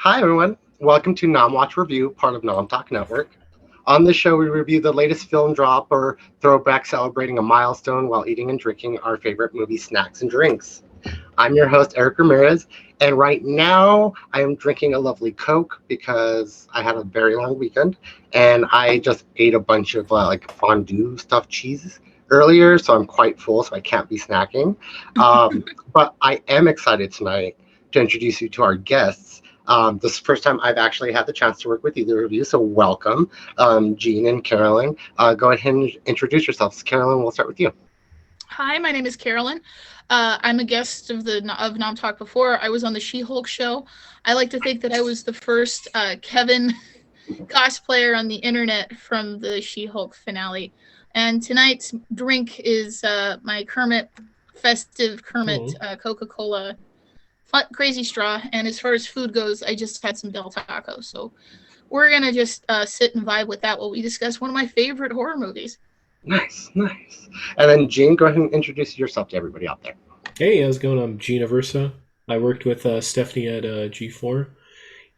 Hi, everyone. Welcome to Nom Watch Review, part of Nom Talk Network. On this show, we review the latest film drop or throwback celebrating a milestone while eating and drinking our favorite movie snacks and drinks. I'm your host, Erric Ramirez, and right now I am drinking a lovely Coke because I had a very long weekend and I just ate a bunch of fondue stuffed cheese earlier, so I'm quite full, so I can't be snacking. But I am excited tonight to introduce you to our guests. This is the first time I've actually had the chance to work with either of you, so welcome, Jean and Carolyn. Go ahead and introduce yourselves. Carolyn, we'll start with you. Hi, my name is Carolyn. I'm a guest of Nom Talk before. I was on the She-Hulk show. I like to think that I was the first Kevin cosplayer on the internet from the She-Hulk finale. And tonight's drink is my festive Kermit Coca-Cola crazy straw. And as far as food goes, I just had some Del Taco. So we're gonna just sit and vibe with that while we discuss one of my favorite horror movies. Nice, nice. And then Jean, go ahead and introduce yourself to everybody out there. Hey, how's it going? I'm Gene Aversa. I worked with Stephanie at G4.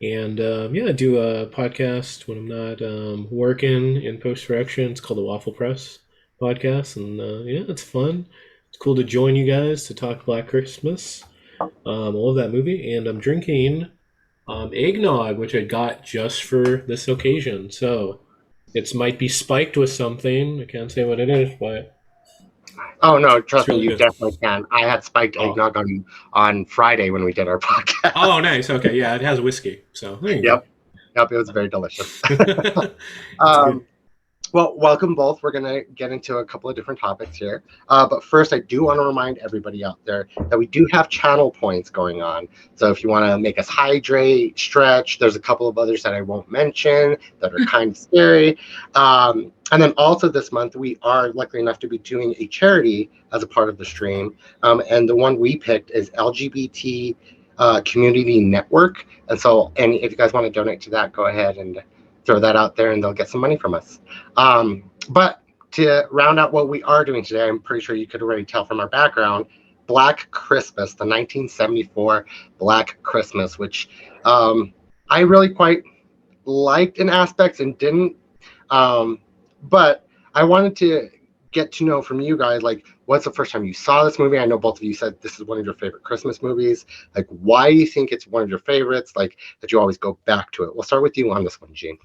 And I do a podcast when I'm not working in post production. It's called the Waffle Press podcast. And it's fun. It's cool to join you guys to talk Black Christmas. I love that movie. And I'm drinking eggnog, which I got just for this occasion. So it might be spiked with something. I can't say what it is, but Oh no, trust me, really you good. definitely can. I had spiked eggnog on Friday when we did our podcast. Oh, nice. Okay, yeah, it has whiskey. So there you Yep, yep, it was very delicious. go. It's good. um, Well, welcome both. We're going to get into a couple of different topics here. But first, I do want to remind everybody out there that we do have channel points going on. So if you want to make us hydrate, stretch, there's a couple of others that I won't mention that are kind of scary. And then also this month, we are lucky enough to be doing a charity as a part of the stream. And the one we picked is LGBT Community Network. And if you guys want to donate to that, go ahead and throw that out there and they'll get some money from us. But to round out what we are doing today, I'm pretty sure you could already tell from our background, Black Christmas, the 1974 Black Christmas, which I really quite liked in aspects and didn't. But I wanted to get to know from you guys, like, what's the first time you saw this movie? I know both of you said this is one of your favorite Christmas movies. Like, why do you think it's one of your favorites? Like, that you always go back to it. We'll start with you on this one, Gene.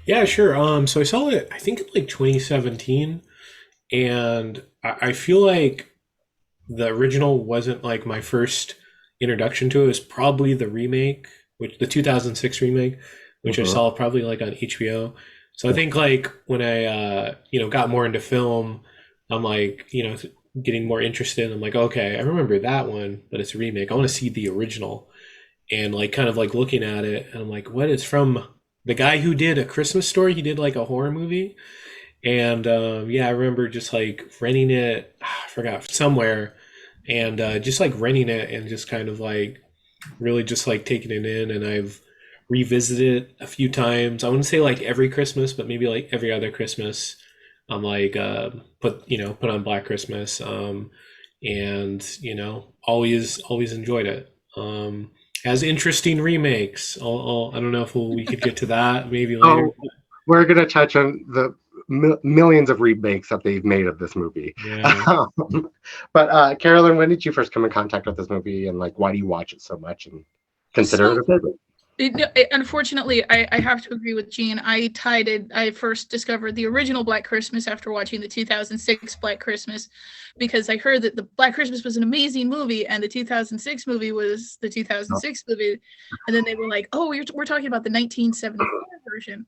Yeah, sure. So I saw it, I think in like 2017, and I feel like the original wasn't like my first introduction to it. It was probably the remake, which the 2006 remake, which I saw probably like on HBO. So I think like when I got more into film, I'm like getting more interested. I'm like, okay, I remember that one, but it's a remake. I want to see the original, and like kind of like looking at it, and I'm like, what is from the guy who did A Christmas Story? He did like a horror movie, and I remember just like renting it. I forgot somewhere, and just like renting it and just kind of like really just like taking it in. And I've revisited it a few times. I wouldn't say like every Christmas, but maybe like every other Christmas. I'm like put on Black Christmas, and always enjoyed it. Has interesting remakes. I don't know if we could get to that maybe later. We're going to touch on the millions of remakes that they've made of this movie. Yeah. But Carolyn, when did you first come in contact with this movie, and like why do you watch it so much and consider it a favorite? Unfortunately, I have to agree with Gene. I first discovered the original Black Christmas after watching the 2006 Black Christmas, because I heard that the Black Christmas was an amazing movie and the 2006 movie was the 2006 movie, and then they were like, "Oh, we're talking about the 1974 version."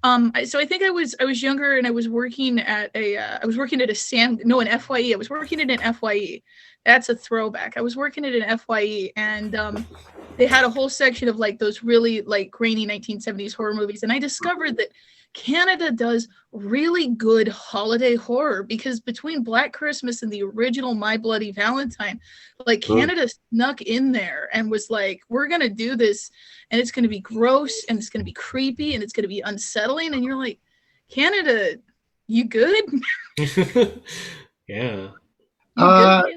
So I think I was younger and I was working at an FYE. I was working at an FYE. That's a throwback. I was working at an FYE, and they had a whole section of like those really like grainy 1970s horror movies, and I discovered that Canada does really good holiday horror, because between Black Christmas and the original My Bloody Valentine, like Canada snuck in there and was like, we're gonna do this and it's gonna be gross and it's gonna be creepy and it's gonna be unsettling, and you're like, Canada, you good? Yeah. You good?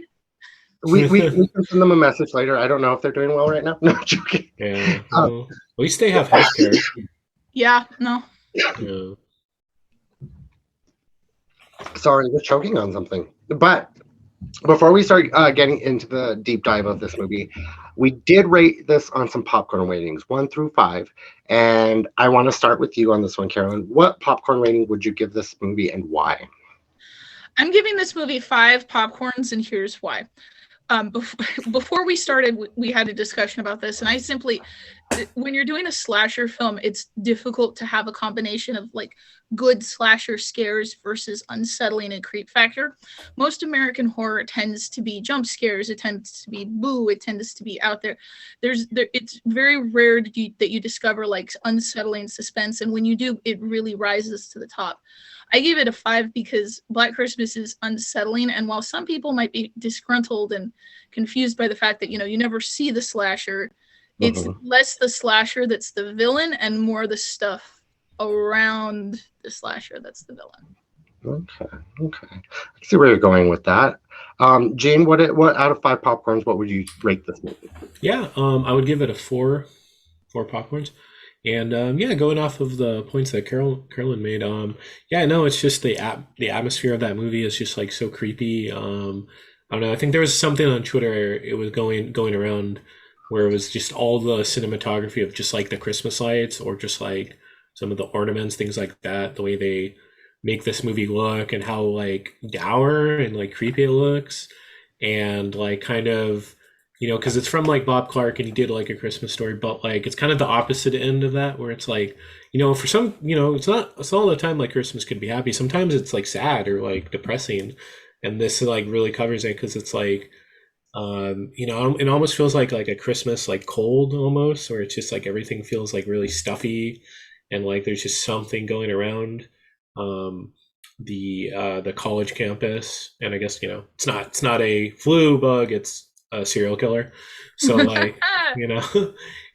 we can send them a message later. I don't know if they're doing well right now. No, I'm joking. Yeah. Well, at least they have healthcare. Yeah, no. Yeah. Sorry, we're choking on something. But before we start getting into the deep dive of this movie, we did rate this on some popcorn ratings, 1 through 5. And I want to start with you on this one, Carolyn. What popcorn rating would you give this movie and why? I'm giving this movie 5 popcorns, and here's why. Before we started, we had a discussion about this, and I simply, when you're doing a slasher film, it's difficult to have a combination of like good slasher scares versus unsettling and creep factor. Most American horror tends to be jump scares, it tends to be boo, it tends to be out there. It's very rare that you discover like unsettling suspense, and when you do, it really rises to the top. I gave it a 5 because Black Christmas is unsettling, and while some people might be disgruntled and confused by the fact that you never see the slasher, it's less the slasher that's the villain and more the stuff around the slasher that's the villain. Okay. I see where you're going with that. Gene, what out of 5 popcorns, what would you rate this movie? Yeah, I would give it a 4 popcorns. And going off of the points that Carolyn made, no, it's just the atmosphere of that movie is just like so creepy. I don't know. I think there was something on Twitter. It was going around where it was just all the cinematography of just like the Christmas lights or just like some of the ornaments, things like that. The way they make this movie look and how like dour and like creepy it looks, and like kind of. Because it's from like Bob Clark and he did like A Christmas Story, but like it's kind of the opposite end of that where it's like, for some, it's not all the time like Christmas could be happy. Sometimes it's like sad or like depressing. And this like really covers it because it's like, it almost feels like a Christmas like cold almost, where it's just like everything feels like really stuffy and like there's just something going around the college campus. And I guess, it's not a flu bug, it's a serial killer. So like,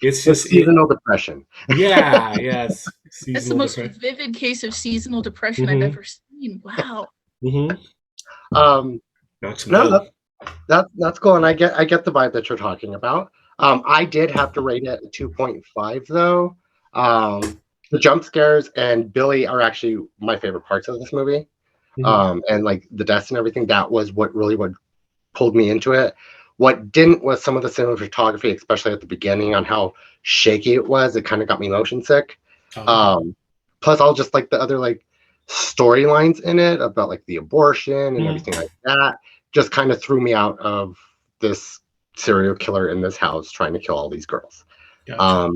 it's just seasonal depression. Yeah, yes. That's the most vivid case of seasonal depression I've ever seen. Wow. That's cool, and I get the vibe that you're talking about. I did have to rate it a 2.5 though. The jump scares and Billy are actually my favorite parts of this movie. And like the deaths and everything, that was what pulled me into it. What didn't was some of the cinematography, especially at the beginning, on how shaky it was. It kind of got me motion sick. Plus, all just like the other like storylines in it about like the abortion and everything like that, just kind of threw me out of this serial killer in this house trying to kill all these girls. Gotcha.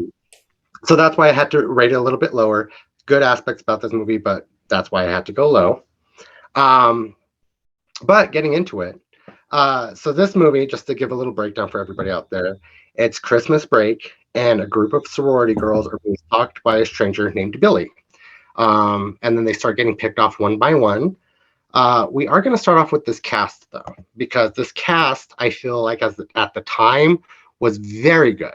So that's why I had to rate it a little bit lower. Good aspects about this movie, but that's why I had to go low. But getting into it. So this movie, just to give a little breakdown for everybody out there, it's Christmas break, and a group of sorority girls are being stalked by a stranger named Billy. And then they start getting picked off one by one. We are going to start off with this cast, though, because this cast, I feel like at the time, was very good.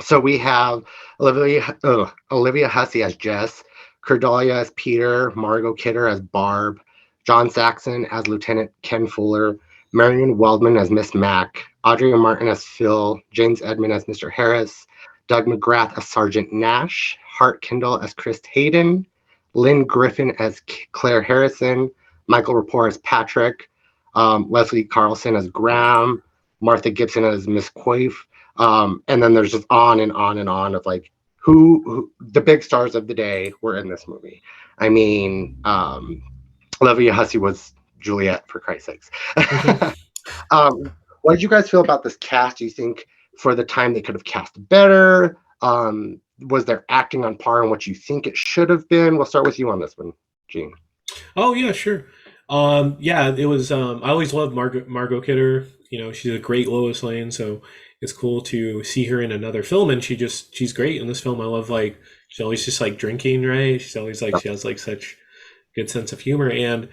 So we have Olivia Hussey as Jess, Cordelia as Peter, Margot Kidder as Barb, John Saxon as Lieutenant Ken Fuller, Marion Weldman as Miss Mack, Audrey Martin as Phil, James Edmund as Mr. Harris, Doug McGrath as Sergeant Nash, Hart Kendall as Chris Hayden, Lynn Griffin as Claire Harrison, Michael Rapport as Patrick, Leslie Carlson as Graham, Martha Gibson as Miss Quaife, and then there's just on and on and on of like who the big stars of the day were in this movie. I mean, Olivia Hussey was Juliet, for Christ's sakes. What did you guys feel about this cast? Do you think for the time they could have cast better? Was their acting on par on what you think it should have been? We'll start with you on this one, Gene. Oh yeah, sure. It was. I always loved Margot Kidder. She's a great Lois Lane, so it's cool to see her in another film, and she's great in this film. I love like she's always just like drinking, right? She's always like she has like such good sense of humor, and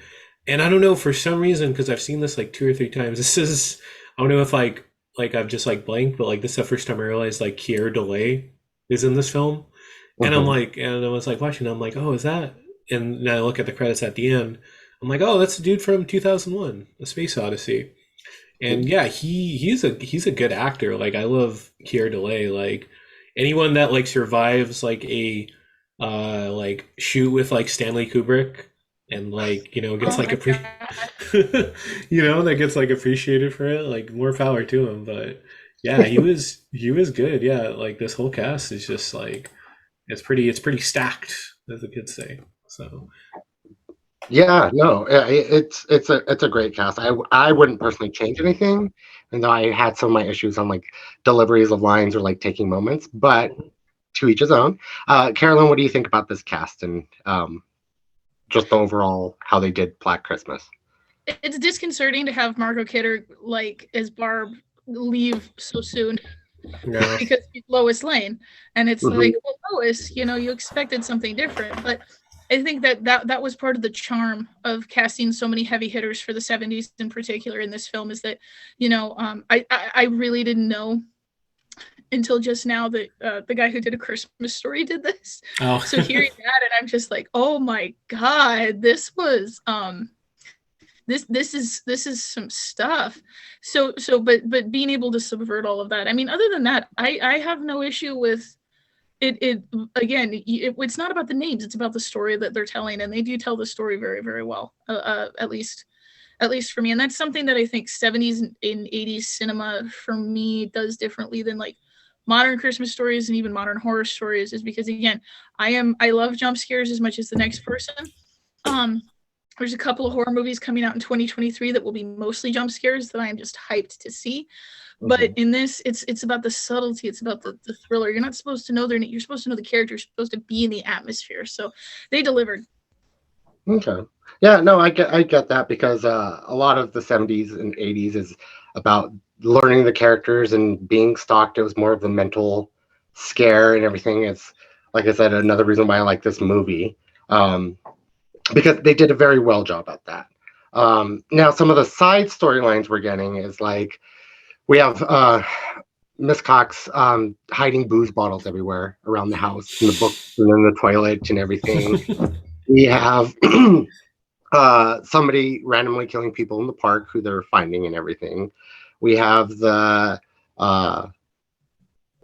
I don't know, for some reason, because I've seen this like 2 or 3 times. This is, I don't know if like I've just like blanked, but like this is the first time I realized like Keir Delay is in this film, and I'm like, and I was like watching, I'm like, oh, is that? And then I look at the credits at the end. I'm like, oh, that's the dude from 2001, A Space Odyssey. And yeah, he's a good actor. Like I love Keir Delay. Like anyone that like survives like a like shoot with like Stanley Kubrick and like gets Oh like my god. that gets like appreciated for it. Like more power to him. But yeah, he was good. Yeah, like this whole cast is just like it's pretty stacked, as the kids say. So Yeah, no, it's a great cast. I wouldn't personally change anything, and though I had some of my issues on like deliveries of lines or like taking moments, but to each his own. Carolyn, what do you think about this cast and just the overall how they did Black Christmas? It's disconcerting to have Margot Kidder like as Barb leave so soon yeah. because she's Lois Lane, and it's Mhm. like, well, Lois, you expected something different, but I think that was part of the charm of casting so many heavy hitters for the 70s in particular in this film is that I really didn't know until just now that the guy who did A Christmas Story did this. Oh. So hearing that, and I'm just like, oh my god, this was this is some stuff. But being able to subvert all of that. I mean, other than that, I have no issue with it. Again, it's not about the names; it's about the story that they're telling, and they do tell the story very, very well. At least for me, and that's something that I think 70s and 80s cinema for me does differently than like modern Christmas stories and even modern horror stories, is because again, I love jump scares as much as the next person. There's a couple of horror movies coming out in 2023 that will be mostly jump scares that I am just hyped to see. But in this, it's about the subtlety. It's about the thriller. You're not supposed to know their name. You're supposed to know the character. You're supposed to be in the atmosphere. So they delivered. Okay. Yeah, no, I get that because a lot of the 70s and 80s is about learning the characters and being stalked. It was more of the mental scare and everything. It's like I said, another reason why I like this movie. Because they did a very well job at that. Now, some of the side storylines we're getting is like we have Miss Cox hiding booze bottles everywhere around the house, in the books and in the toilet and everything. We have somebody randomly killing people in the park who they're finding and everything. We have the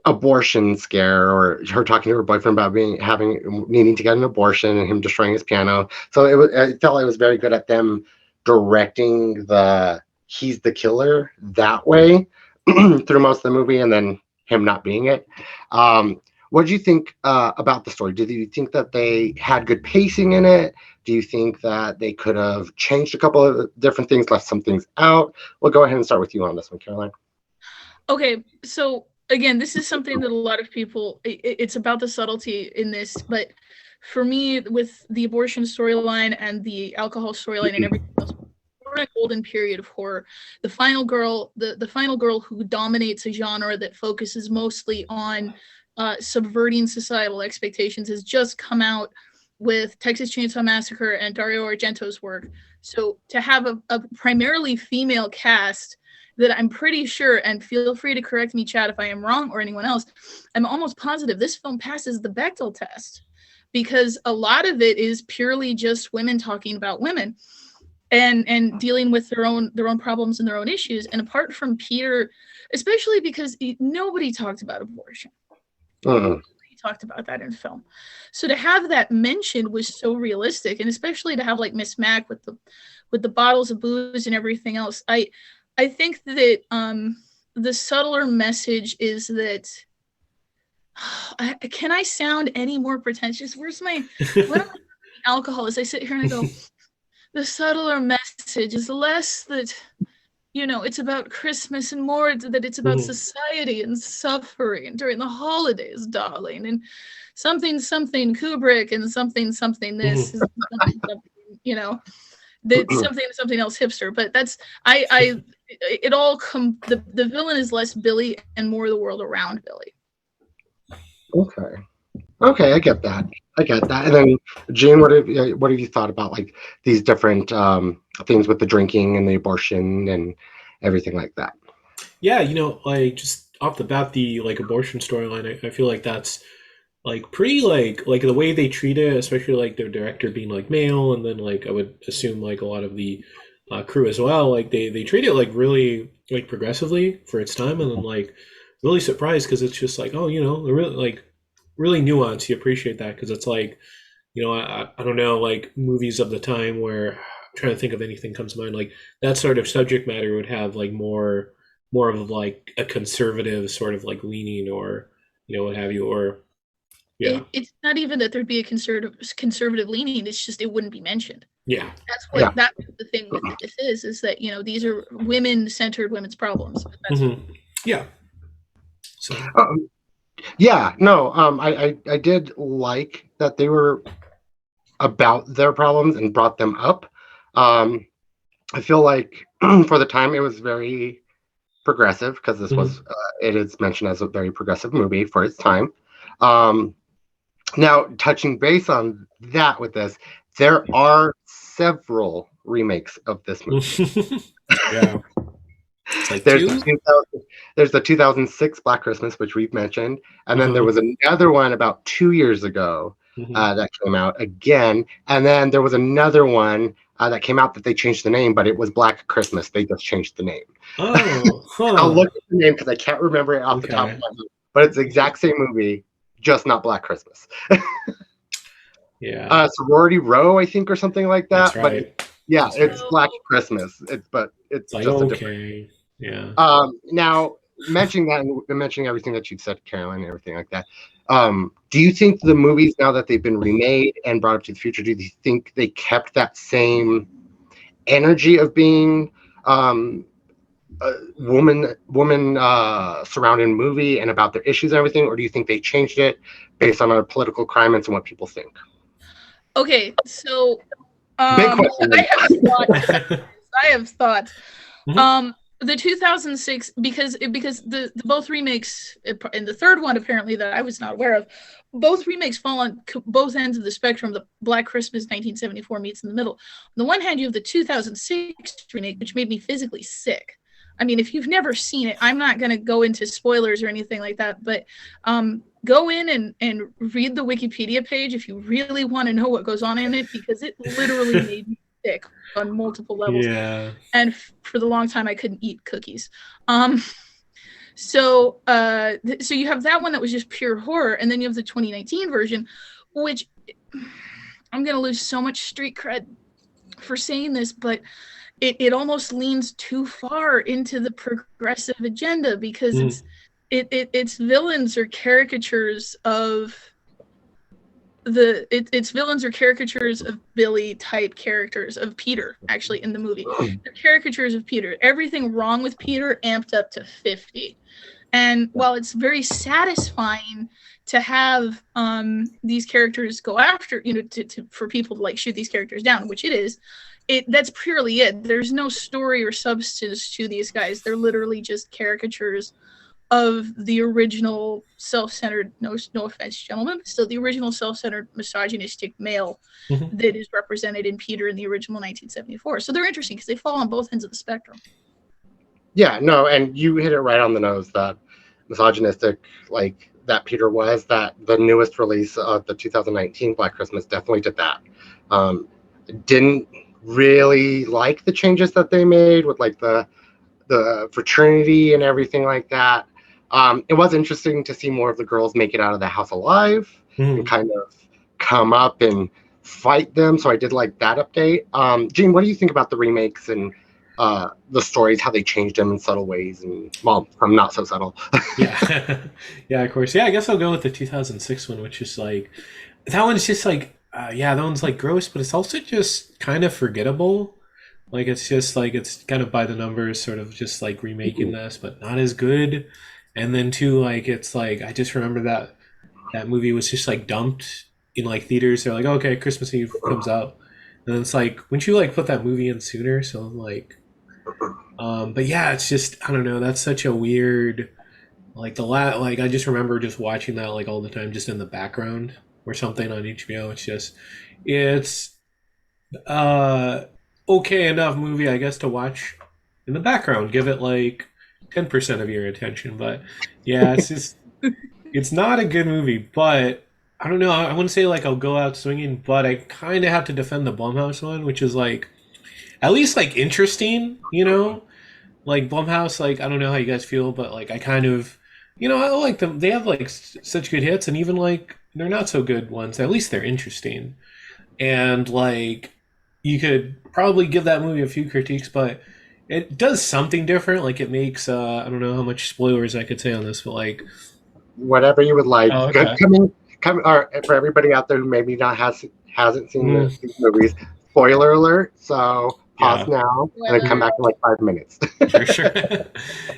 abortion scare, or her talking to her boyfriend about needing to get an abortion and him destroying his piano. So I felt it was very good at them directing he's the killer that way through most of the movie, and then him not being it. What do you think about the story? Do you think that they had good pacing in it? Do you think that they could have changed a couple of different things, left some things out? We'll go ahead and start with you on this one, Caroline. Okay, so again, this is something that a lot of people, it's about the subtlety in this, but for me, with the abortion storyline and the alcohol storyline and everything else, we're in a golden period of horror. The final girl, the final girl who dominates a genre that focuses mostly on subverting societal expectations has just come out with Texas Chainsaw Massacre and Dario Argento's work. So to have a primarily female cast that I'm pretty sure, and feel free to correct me, Chad, if I am wrong, or anyone else, I'm almost positive this film passes the Bechdel test, because a lot of it is purely just women talking about women and dealing with their own problems and their own issues. And apart from Peter, especially because nobody talked about abortion. Nobody talked about that in film. So to have that mentioned was so realistic, and especially to have like Miss Mac with the bottles of booze and everything else. I think that the subtler message is that can I sound any more pretentious? Where's my alcohol? As I sit here and I go, the subtler message is less that it's about Christmas and more that it's about society and suffering during the holidays, darling, and something Kubrick and something this is something, that something else hipster. But that's it all the villain is less Billy and more the world around Billy. Okay, I get that. And then June, what have you thought about like these different things with the drinking and the abortion and everything like that? Yeah, like just off the bat, the like abortion storyline, I feel like that's like pretty like the way they treat it, especially like their director being like male, and then like I would assume like a lot of the crew as well. Like they treat it like really like progressively for its time, and then like really surprised because it's just like, oh, they're really like really nuanced. You appreciate that because it's like, I don't know, like movies of the time where I'm trying to think of anything comes to mind, like that sort of subject matter would have like more of like a conservative sort of like leaning, or what have you, or yeah. It's not even that there'd be a conservative leaning. It's just it wouldn't be mentioned. Yeah. That's the thing with this is that these are women-centered women's problems. Yeah. So. Yeah. No. I did like that they were about their problems and brought them up. I feel like for the time it was very progressive because this was it is mentioned as a very progressive movie for its time. Now, touching base on that with this, there are several remakes of this movie. Yeah. Like there's the 2006 Black Christmas, which we've mentioned, and then there was another one about 2 years ago that came out again, and then there was another one that came out that they changed the name, but it was Black Christmas. They just changed the name. Oh, I'll look at the name because I can't remember it off the top of my head, but it's the exact same movie, just not Black Christmas. Yeah. Sorority Row, I think, or something like that. That's right. But it's Black Christmas. It's like, just okay. a different. Yeah. Now, mentioning that and mentioning everything that you've said, Carolyn, and everything like that, do you think the movies, now that they've been remade and brought up to the future, do you think they kept that same energy of being a woman surrounding movie and about their issues and everything, or do you think they changed it based on our political climates and what people think? Okay, so big question. I have thoughts. The 2006, because the both remakes, and the third one apparently that I was not aware of, both remakes fall on both ends of the spectrum. The Black Christmas 1974 meets in the middle. On the one hand, you have the 2006 remake, which made me physically sick. I mean, if you've never seen it, I'm not going to go into spoilers or anything like that, but go in and read the Wikipedia page if you really want to know what goes on in it, because it literally made me sick on multiple levels. Yeah. And for the long time, I couldn't eat cookies. So you have that one that was just pure horror, and then you have the 2019 version, which I'm going to lose so much street cred for saying this, but it almost leans too far into the progressive agenda, because its villains are caricatures of its villains are caricatures of Billy type characters, of Peter, actually, in the movie. They're caricatures of Peter. Everything wrong with Peter amped up to 50. And while it's very satisfying to have these characters go after, for people to like shoot these characters down, which it is, that's purely it. There's no story or substance to these guys. They're literally just caricatures of the original self-centered, no offense, gentlemen, but still the original self-centered misogynistic male that is represented in Peter in the original 1974. So they're interesting because they fall on both ends of the spectrum. Yeah, no, and you hit it right on the nose, that misogynistic, like that Peter was, that the newest release of the 2019 Black Christmas definitely did that. Didn't really like the changes that they made with like the fraternity and everything like that. It was interesting to see more of the girls make it out of the house alive and kind of come up and fight them. So I did like that update. Gene, what do you think about the remakes and the stories, how they changed them in subtle ways, and from not so subtle? Yeah. Yeah, of course. Yeah, I guess I'll go with the 2006 one, which is like, that one's just like, that one's like gross, but it's also just kind of forgettable. Like, it's just like, it's kind of by the numbers, sort of just like remaking this, but not as good. And then too, like, it's like, I just remember that movie was just like dumped in like theaters. They're like, okay, Christmas Eve comes out. And then it's like, wouldn't you like put that movie in sooner? So I'm like, but yeah, it's just, I don't know. That's such a weird, like like I just remember just watching that like all the time, just in the background or something on HBO. It's okay enough movie, I guess, to watch in the background. Give it like 10% of your attention, but yeah, it's just it's not a good movie. But I don't know. I wouldn't say like I'll go out swinging, but I kind of have to defend the Blumhouse one, which is like at least like interesting, you know? Like Blumhouse, like I don't know how you guys feel, but like I kind of, I like them. They have like such good hits, and even like they're not so good ones. At least they're interesting, and like you could probably give that movie a few critiques, but it does something different. Like it makes I don't know how much spoilers I could say on this, but like Whatever you would like. oh Good okay. coming. Or for everybody out there who maybe not hasn't seen Mm, these movies. Spoiler alert. So pause yeah, now and then come Spoiler. back in like 5 minutes. for sure.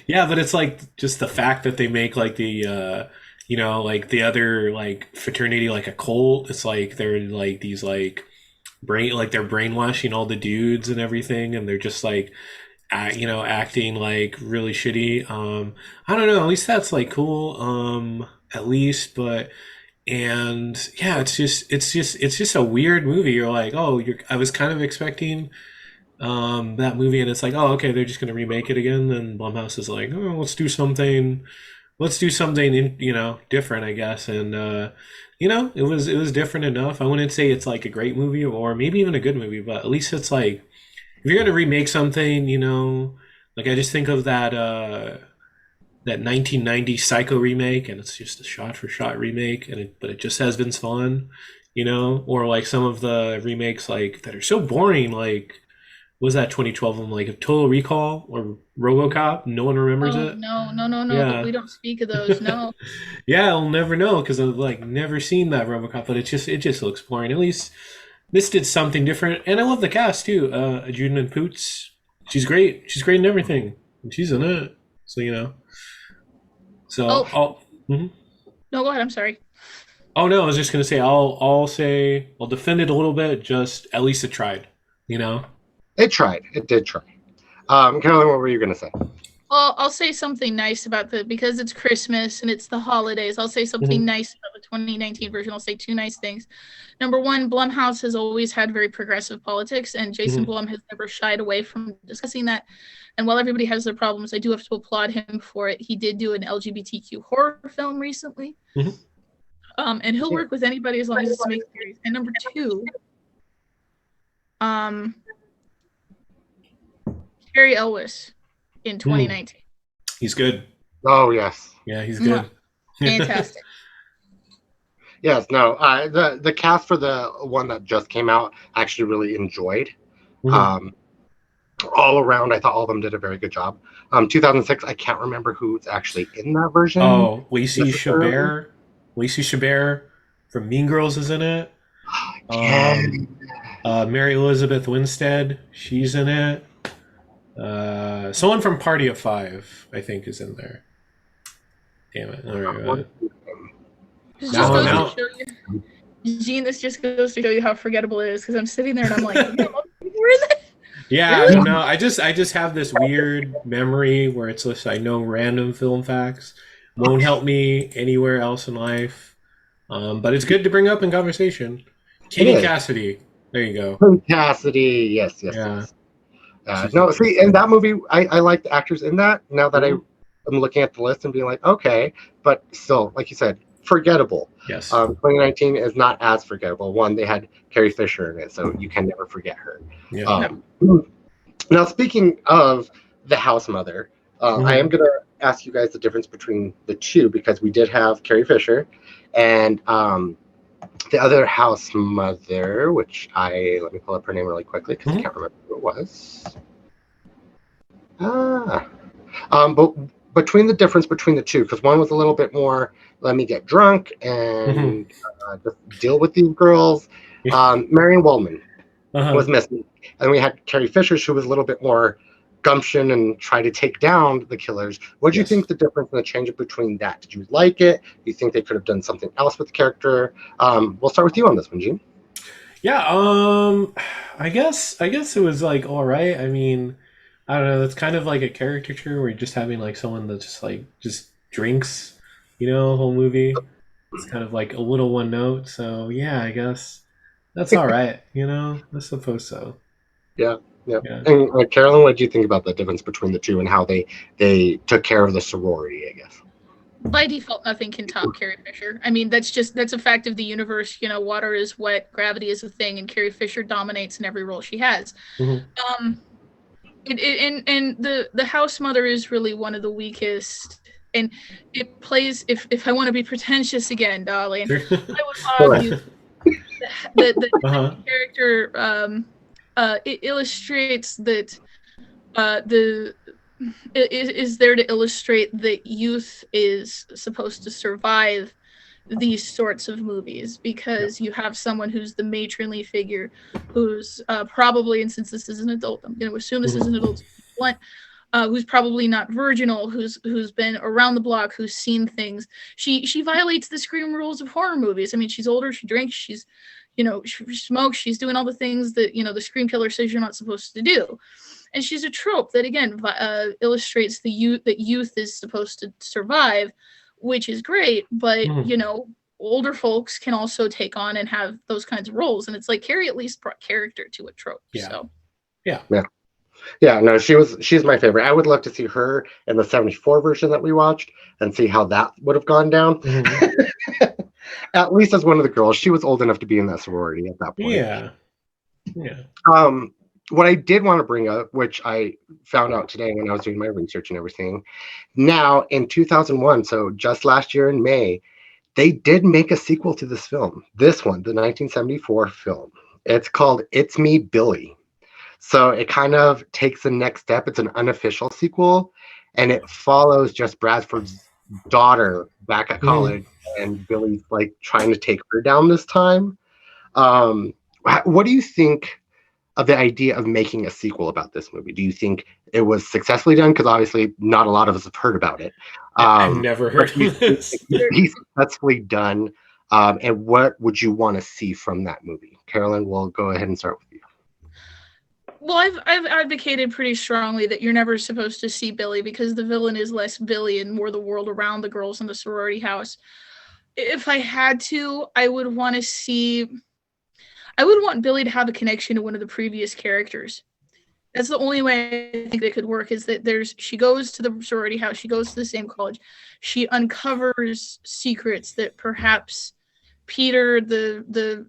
Yeah, but it's like just the fact that they make like the like the other like fraternity like a cult. It's like they're like these like they're brainwashing all the dudes and everything, and they're just like acting like really shitty. I don't know, at least that's like cool, at least. But and yeah, it's just a weird movie. You're like, oh, I was kind of expecting that movie, and it's like, oh, okay, they're just gonna remake it again. Then Blumhouse is like, oh, let's do something different, I guess. And it was different enough. I wouldn't say it's like a great movie or maybe even a good movie, but at least it's like if you're gonna remake something, like I just think of that 1990 Psycho remake, and it's just a shot for shot remake, but it just has Vince Vaughn, or like some of the remakes like that are so boring, like was that 2012 one, like Total Recall or RoboCop? No one remembers Oh it. no, no, no, no. Yeah, We don't speak of those. No. yeah, I'll never know because I've like never seen that RoboCop, but it just looks boring. At least this did something different, and I love the cast too. Juden Poots, she's great. She's great in everything, and she's in it. So So Oh I'll. Mhm. no, go ahead. I'm sorry. Oh no, I was just gonna say I'll defend it a little bit. Just at least it tried. You know. It tried. It did try. Carolyn, what were you going to say? Well, I'll say something nice about because it's Christmas and it's the holidays. I'll say something Hmm. nice about the 2019 version. I'll say two nice things. Number one, Blumhouse has always had very progressive politics, and Jason Hmm. Blum has never shied away from discussing that. And while everybody has their problems, I do have to applaud him for it. He did do an LGBTQ horror film recently, Hmm. and he'll Yeah. work with anybody as long as it's make series. And number two, um, Carrie Elwes in Mm. 2019. He's good. Oh, yes. Yeah, he's Mwah. good. Fantastic. Yes, no. The cast for the one that just came out, I actually really enjoyed. Mhm. Um, all around, I thought all of them did a very good job. 2006, I can't remember who's actually in that version Oh, Lacey necessarily. Chabert. Lacey Chabert from Mean Girls is in it. Yeah. Mary Elizabeth Winstead, she's in it. Someone from Party of Five, I think, is in there. Damn it! All right. This just Now, goes to now, show you, Gene, this just goes to show you how forgettable it is because I'm sitting there and I'm like, yeah, we're in that. yeah, I Really? don't know. I just have this weird memory where it's just I know random film facts. Won't help me anywhere else in life. But it's good to bring up in conversation. It Katie is. Cassidy. There you go. Cassidy, yes, yes, Yeah, yes. she's. No, see, in that movie, I like the actors in that. Now that Mhm. I'm looking at the list and being like, okay, but still, like you said, forgettable. Yes. 2019 is not as forgettable. One, they had Carrie Fisher in it, so you can never forget her. Yeah. No. Um, Now, speaking of the house mother, I Mhm. am going to ask you guys the difference between the two because we did have Carrie Fisher and the other house mother, which let me pull up her name really quickly because I Mhm. can't remember who it was. Ah, but between the difference between the two, because one was a little bit more, let me get drunk Mhm. and just deal with these girls. Marion Waldman was Uh-huh. missing. And we had Carrie Fisher, who was a little bit more gumption and try to take down the killers. What do you Yes. think the difference and the change between that? Did you like it? Do you think they could have done something else with the character? We'll start with you on this one, Gene. Yeah. I guess it was like all right. I mean, I don't know. It's kind of like a caricature where you're just having like someone that just drinks, the whole movie. It's kind of like a little one note. So yeah, I guess that's all right. I suppose so. Yeah, yeah. Yeah. And Carolyn, what do you think about the difference between the two and how they took care of the sorority? I guess. by default, nothing can top Carrie Fisher. I mean, that's a fact of the universe. You know, water is wet, gravity is a thing, and Carrie Fisher dominates in every role she has. Mm-hmm. And the house mother is really one of the weakest, and it plays. If I want to be pretentious again, darling, I would argue Uh-huh. the character it illustrates that the is there to illustrate that youth is supposed to survive these sorts of movies, because you have someone who's the matronly figure, who's probably, and since this is an adult, I'm going to assume this is an adult, who's probably not virginal, who's been around the block, who's seen things. She violates the scream rules of horror movies. I mean, she's older, she drinks, she's, you know, she smokes, she's doing all the things that, you know, the scream killer says you're not supposed to do. And she's a trope that, again, illustrates the youth, that youth is supposed to survive, which is great. But, you know, older folks can also take on and have those kinds of roles. And it's like Carrie at least brought character to a trope. Yeah. So. Yeah, no, she's my favorite. I would love to see her in the 74 version that we watched and see how that would have gone down. Mm-hmm. At least as one of the girls. She was old enough to be in that sorority at that point. Yeah. What I did want to bring up, which I found out today when I was doing my research and everything, now in 2001, so just last year in May, they did make a sequel to this film. This one, the 1974 film. It's called It's Me, Billy. So it kind of takes the next step. It's an unofficial sequel, and it follows just Bradford's daughter back at college, and Billy's like trying to take her down this time. What do you think of the idea of making a sequel about this movie? Do you think it was successfully done? Because obviously not a lot of us have heard about it. I've never heard of this. He's successfully done. And what would you want to see from that movie? Carolyn, we'll go ahead and start with you. Well, I've advocated pretty strongly that you're never supposed to see Billy, because the villain is less Billy and more the world around the girls in the sorority house. If I had to, I would want Billy to have a connection to one of the previous characters. That's the only way I think it could work, is that she goes to the sorority house, she goes to the same college, she uncovers secrets that perhaps Peter the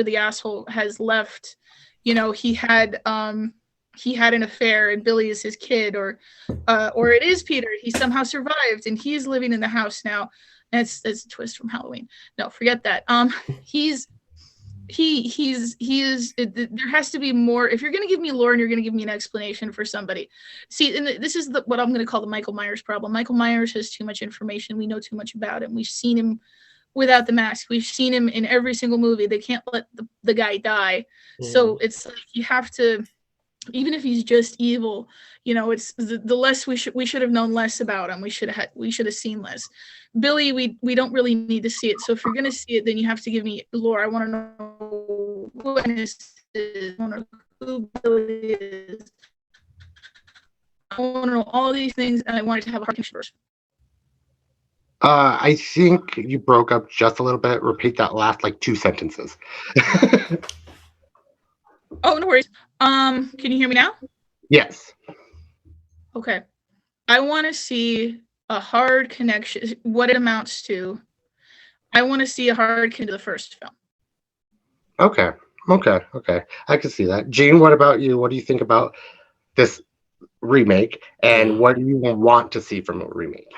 asshole has left. You know, he had an affair and Billy is his kid, or it is Peter. He somehow survived and he's living in the house now. That's a twist from Halloween. No, forget that. He is. There has to be more. If you're going to give me lore and you're going to give me an explanation for somebody, see, and this is what I'm going to call the Michael Myers problem. Michael Myers has too much information. We know too much about him. We've seen him without the mask. We've seen him in every single movie. They can't let the guy die. So it's like you have to, even if he's just evil, you know, it's the less we should have known less about him. We should have seen less. Billy, we don't really need to see it. So if you're gonna see it, then you have to give me lore. I want to know who Ennis is. I want to know who Billy is. I want to know all these things, and I want it to have a hard connection first. I think you broke up just a little bit. Repeat that last like 2 sentences. Oh, no worries. Can you hear me now? Yes. Okay. I want to see a hard connection, what it amounts to. I want to see a hard connection to the first film. Okay. I can see that. Gene, what about you? What do you think about this remake, and what do you want to see from a remake?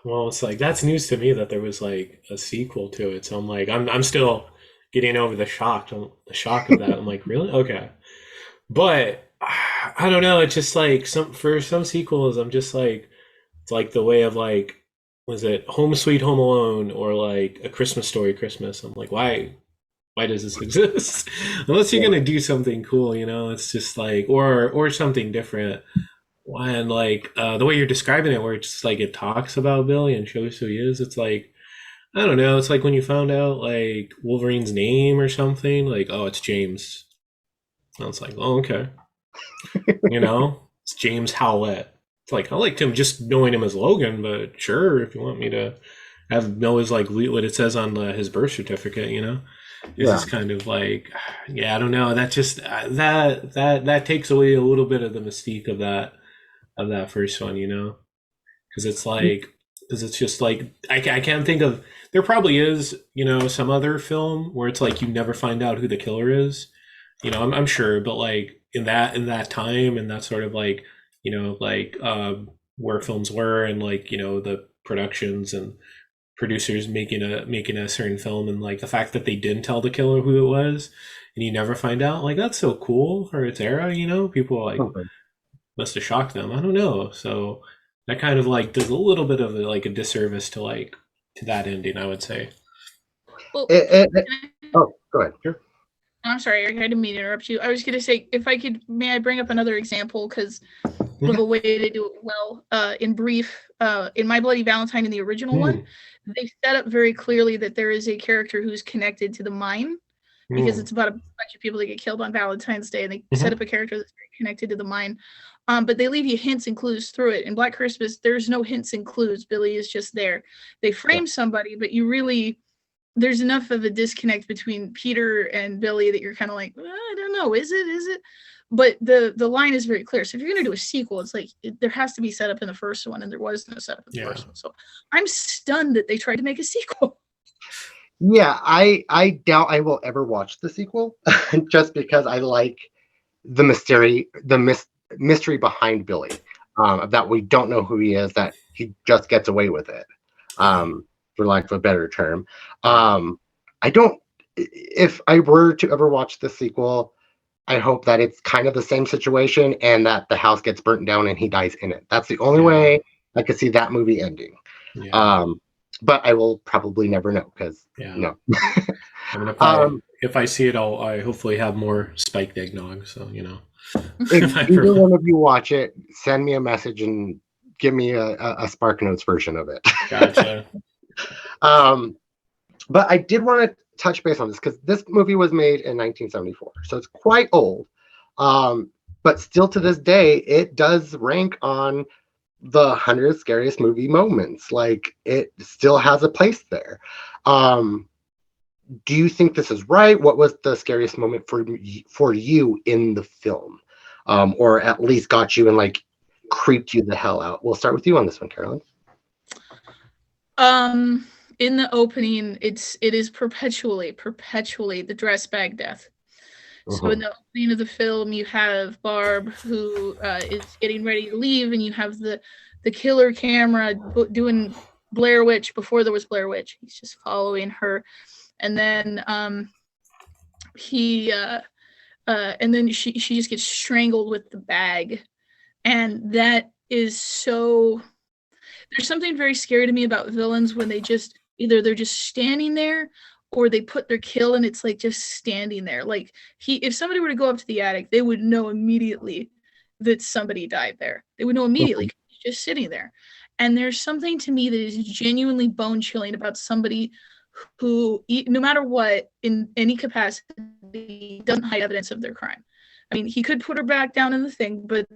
Well, it's like, that's news to me that there was like a sequel to it. So I'm like, I'm still getting over the shock of that. I'm like, really? Okay. But I don't know. It's just like for some sequels, I'm just like, it's like the way of like, was it Home Sweet Home Alone or like A Christmas Story Christmas? I'm like, why does this exist? Unless you're gonna do something cool, you know? It's just like, or something different. And like the way you're describing it, where it's just like it talks about Billy and shows who he is, it's like, I don't know, it's like when you found out like Wolverine's name or something, like, oh, it's James. And it's like, oh, okay. You know, it's James Howlett. It's like, I liked him just knowing him as Logan, but sure, if you want me to know his like what it says on his birth certificate, you know, it's just kind of like, yeah, I don't know. That just that takes away a little bit of the mystique of that first one, you know, because it's like because it's just like I can't think of. There probably is, some other film where it's like you never find out who the killer is. I'm sure, but like in that time and that sort of like where films were and like the productions and producers making a certain film, and like the fact that they didn't tell the killer who it was and you never find out, like that's so cool for its era. People like Okay. must have shocked them. I don't know. So that kind of like does a little bit of a disservice to that ending, I would say. Well, Oh, go ahead. Sure. I'm sorry, I didn't mean to interrupt you. I was going to say, if I could, may I bring up another example, because of a way to do it well. In brief, in My Bloody Valentine, in the original one, they set up very clearly that there is a character who's connected to the mine, because it's about a bunch of people that get killed on Valentine's Day, and they set up a character that's very connected to the mine. But they leave you hints and clues through it. In Black Christmas, there's no hints and clues. Billy is just there. They frame somebody, but there's enough of a disconnect between Peter and Billy that you're kind of like, I don't know, is it? But the line is very clear. So if you're going to do a sequel, it's like there has to be set up in the first one, and there was no setup in the first one. So I'm stunned that they tried to make a sequel. Yeah, I doubt I will ever watch the sequel, just because I like the mystery behind Billy, that we don't know who he is, that he just gets away with it, for lack of a better term. If I were to ever watch the sequel, I hope that it's kind of the same situation and that the house gets burnt down and he dies in it. That's the only way I could see that movie ending. But I will probably never know, because no. I mean, if I see it, I hopefully have more spiked eggnog. So if either one of you watch it, send me a message and give me a Spark Notes version of it. Gotcha. But I did want to touch base on this, because this movie was made in 1974, so it's quite old. But still to this day, it does rank on the 100 scariest movie moments. Like, it still has a place there. Do you think this is right? What was the scariest moment for you in the film, or at least got you and like creeped you the hell out? We'll start with you on this one, Carolyn. In the opening, it is perpetually the dress bag death. So in the opening of the film, you have Barb, who is getting ready to leave, and you have the killer camera doing Blair Witch before there was Blair Witch. He's just following her, and then and then she just gets strangled with the bag, and that is so. There's something very scary to me about villains when they just they're just standing there, or they put their kill and it's like just standing there. Like, if somebody were to go up to the attic, they would know immediately that somebody died there. They would know immediately, because he's just sitting there. And there's something to me that is genuinely bone chilling about somebody who, no matter what, in any capacity, doesn't hide evidence of their crime. I mean, he could put her back down in the thing, but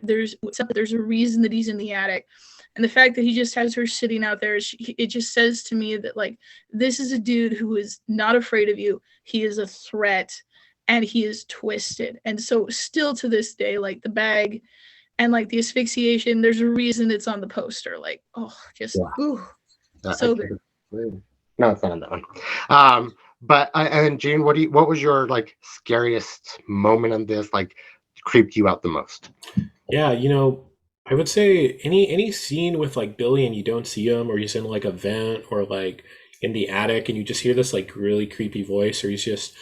there's a reason that he's in the attic. And the fact that he just has her sitting out there, it just says to me that, like, this is a dude who is not afraid of you. He is a threat, and he is twisted. And so still to this day, like, the bag and like the asphyxiation, there's a reason it's on the poster. Like, so good. No, it's not on that one. But and Gene, what was your like scariest moment on this? Like, creeped you out the most? Yeah, I would say any scene with like Billy and you don't see him, or he's in like a vent, or like in the attic and you just hear this like really creepy voice, or he's just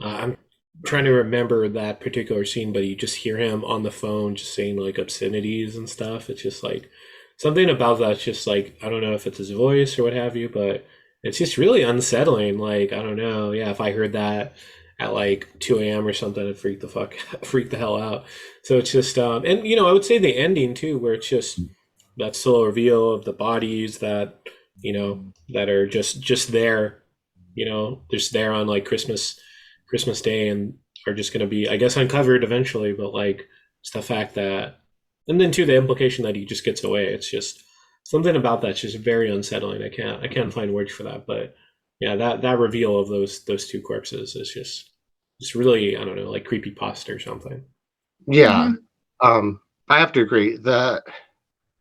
I'm trying to remember that particular scene, but you just hear him on the phone just saying like obscenities and stuff. It's just like something about that's just like, I don't know if it's his voice or what have you, but it's just really unsettling. Like, I don't know. Yeah, if I heard that at like 2 a.m. or something, it'd freak the hell out. So it's just, and I would say the ending too, where it's just that slow reveal of the bodies that, that are just there, just there on like Christmas Day, and are just going to be, I guess, uncovered eventually. But like, it's the fact that, and then too, the implication that he just gets away. It's just something about that's just very unsettling. I can't find words for that, but yeah, that reveal of those two corpses is just really, I don't know, like creepypasta or something. Yeah. I have to agree that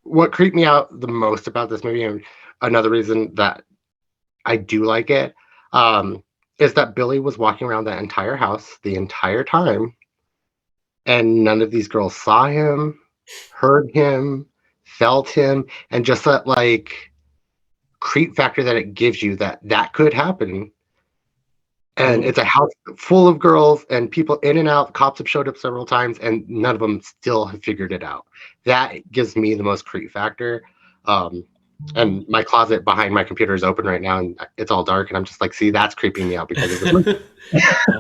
what creeped me out the most about this movie, and another reason that I do like it, is that Billy was walking around that entire house the entire time, and none of these girls saw him, heard him, felt him, and just that like creep factor that it gives you that could happen. And it's a house full of girls and people in and out. Cops have showed up several times, and none of them still have figured it out. That gives me the most creep factor. And my closet behind my computer is open right now, and it's all dark. And I'm just like, see, that's creeping me out because of the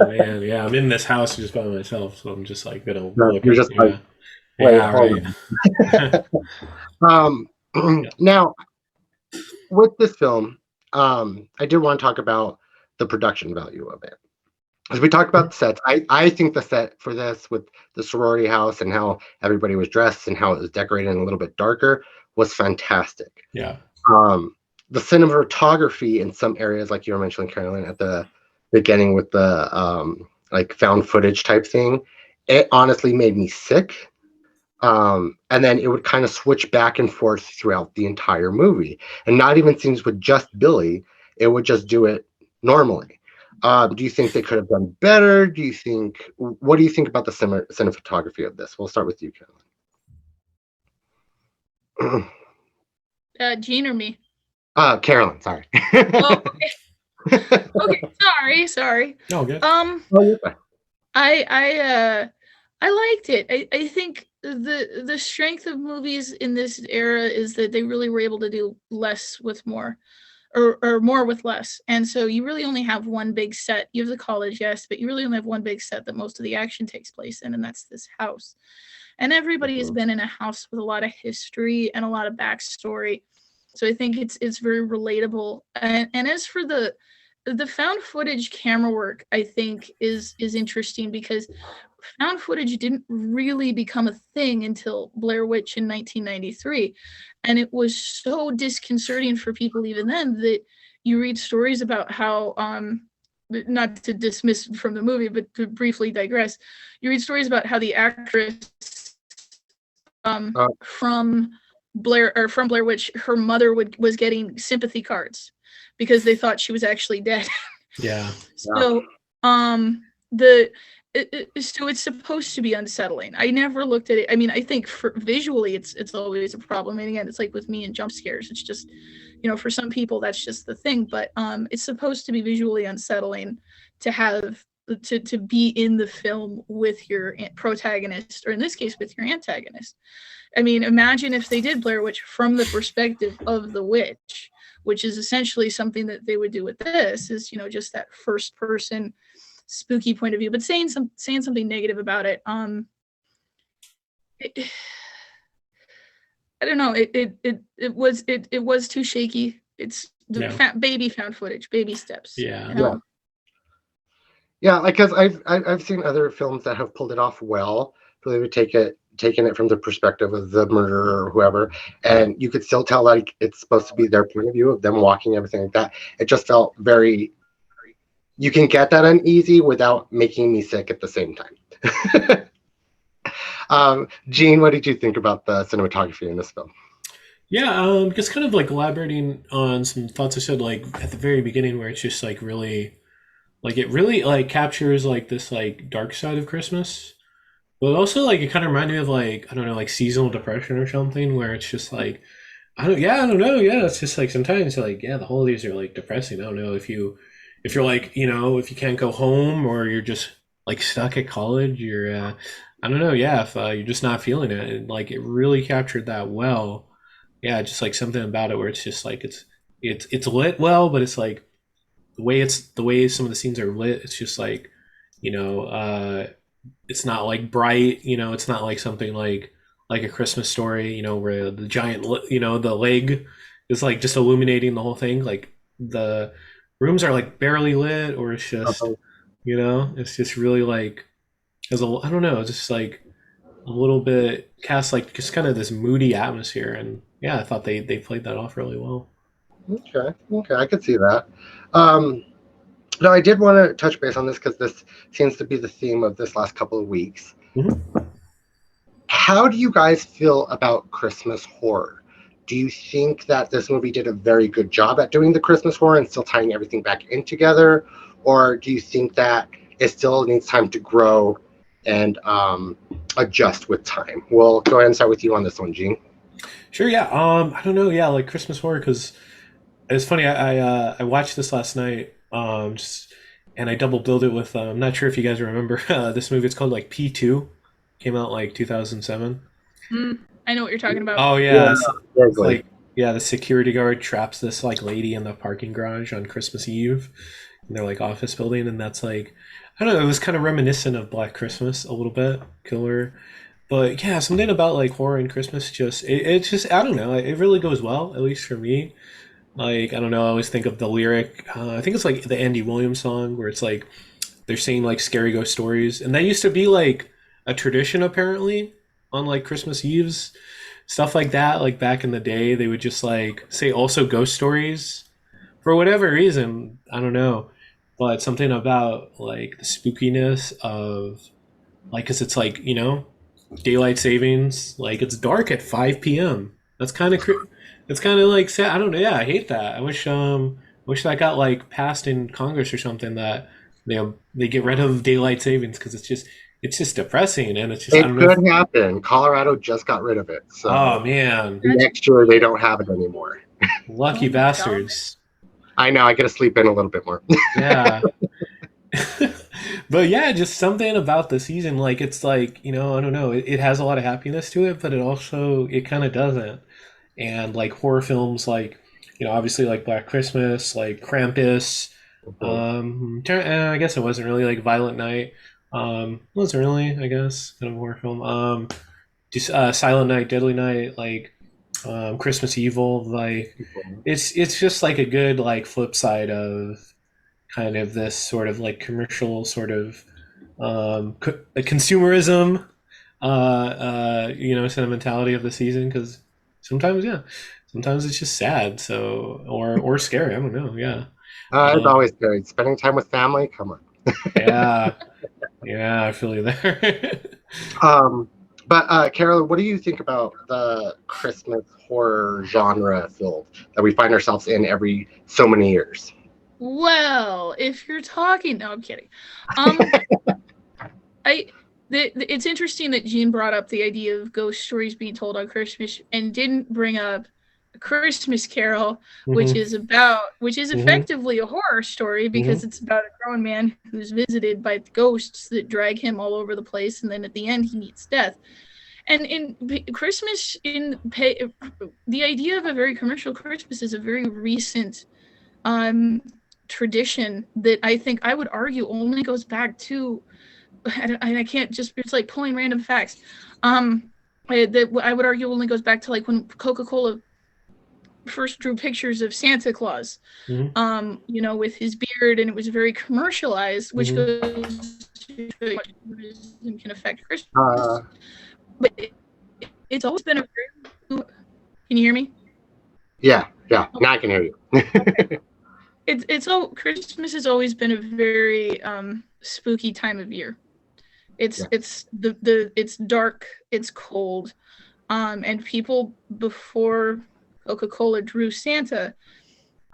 Oh man, yeah, I'm in this house just by myself, so I'm just like gonna look. You're just like, wait, yeah, hold right. on. Now, with this film, I did want to talk about the production value of it. As we talked about the sets, I think the set for this with the sorority house and how everybody was dressed and how it was decorated and a little bit darker was fantastic. Yeah. The cinematography in some areas, like you were mentioning, Carolyn, at the beginning with the like found footage type thing, it honestly made me sick. And then it would kind of switch back and forth throughout the entire movie, and not even scenes with just Billy. It would just do it normally. Do you think they could have done better? What do you think about the cinematography of this? We'll start with you, Carolyn. Jean or me? Carolyn, sorry. Oh, okay. Okay, sorry. No, good. I liked it. I think the strength of movies in this era is that they really were able to do less with more, or more with less. And so you really only have one big set. You have the college, yes, but you really only have one big set that most of the action takes place in, and that's this house. And everybody has been in a house with a lot of history and a lot of backstory. So I think it's very relatable. And as for the found footage camera work, I think is interesting because found footage didn't really become a thing until Blair Witch in 1993. And it was so disconcerting for people even then that you read stories about how, not to dismiss from the movie, but to briefly digress, you read stories about how the actress from Blair Witch, her mother was getting sympathy cards because they thought she was actually dead. Yeah. So so it's supposed to be unsettling. I never looked at it. I mean, I think for visually it's always a problem. And again, it's like with me and jump scares. It's just, for some people that's just the thing. But it's supposed to be visually unsettling to have to be in the film with your protagonist, or in this case with your antagonist. I mean, imagine if they did Blair Witch from the perspective of the witch, which is essentially something that they would do with this, is just that first person spooky point of view, but saying something negative about it. I don't know. It was too shaky. It's the baby found footage, baby steps. Yeah. Yeah, like because I've seen other films that have pulled it off well. So they would taking it from the perspective of the murderer or whoever, and you could still tell like it's supposed to be their point of view of them walking, everything like that. It just felt very. You can get that uneasy without making me sick at the same time. Jean, what did you think about the cinematography in this film? Yeah, just kind of like elaborating on some thoughts I said like at the very beginning, where it's just like really, like it really like captures like this like dark side of Christmas, but also like it kind of reminded me of like, I don't know, like seasonal depression or something, where it's just like I don't know, it's just like sometimes like the holidays are like depressing. I don't know if you're like, if you can't go home, or you're just like stuck at college, you're I don't know, if you're just not feeling it. And like it really captured that well. Yeah, just like something about it where it's just like it's lit well, but it's like the way some of the scenes are lit, it's just like, it's not like bright, it's not like something like a Christmas Story, where the giant, the leg is like just illuminating the whole thing. Like the rooms are like barely lit, or it's just, it's just really like, I don't know, it's just like a little bit cast like just kind of this moody atmosphere. And yeah, I thought they played that off really well. Okay, I could see that. No, I did want to touch base on this because this seems to be the theme of this last couple of weeks. Mm-hmm. How do you guys feel about Christmas horror? Do you think that this movie did a very good job at doing the Christmas horror and still tying everything back in together? Or do you think that it still needs time to grow and adjust with time? We'll go ahead and start with you on this one, Gene. Sure, yeah. I don't know, yeah, like Christmas horror, because it's funny. I watched this last night, and I double billed it with. I'm not sure if you guys remember this movie. It's called like P2. Came out like 2007. I know what you're talking about. Oh Yeah, yeah, it's exactly. like yeah, the security guard traps this like lady in the parking garage on Christmas Eve in their like office building, and that's like I don't know. It was kind of reminiscent of Black Christmas a little bit, killer. But yeah, something about like horror and Christmas just it just I don't know. It really goes well, at least for me. Like I don't know. I always think of the lyric. I think it's like the Andy Williams song where it's like they're saying like scary ghost stories, and that used to be like a tradition apparently on like Christmas Eves, stuff like that. Like back in the day, they would just like say also ghost stories for whatever reason. I don't know, but something about like the spookiness of like because it's like daylight savings. Like it's dark at 5 p.m. That's kind of it's kind of like sad. I don't know. Yeah, I hate that. I wish that got like passed in Congress or something that they get rid of daylight savings because it's just depressing and it's just I It don't know. could happen. Colorado just got rid of it. Oh So man, next year they don't have it anymore. lucky Oh, bastards. I know. I get to sleep in a little bit more. Yeah. But yeah, just something about the season, like it's like I don't know, it has a lot of happiness to it, but it kind of doesn't. And like horror films, like obviously like Black Christmas, like Krampus. I guess it wasn't really like Violent Night. Wasn't really, I guess, kind of a horror film. Just Silent Night, Deadly Night, like Christmas Evil. Like it's just like a good like flip side of kind of this sort of like commercial sort of consumerism, sentimentality of the season. Because sometimes, yeah, sometimes it's just sad. So or scary. I don't know. Yeah. It's always good. Spending time with family. Come on. Yeah. Yeah. I feel you there. But Carolyn, what do you think about the Christmas horror genre field that we find ourselves in every so many years? Well, if you're talking, no, I'm kidding. It's interesting that Jean brought up the idea of ghost stories being told on Christmas and didn't bring up A Christmas Carol, which is effectively a horror story because it's about a grown man who's visited by ghosts that drag him all over the place, and then at the end he meets death. And in Christmas, the idea of a very commercial Christmas is a very recent tradition that I think I would argue only goes back to I can't just it's like pulling random facts that I would argue only goes back to like when Coca-Cola first drew pictures of Santa Claus with his beard, and it was very commercialized, which goes to can affect Christmas. But it's always been a very can you hear me? Yeah, now I can hear you. Okay. Christmas has always been a very spooky time of year. It's it's dark, it's cold, and people before Coca-Cola drew Santa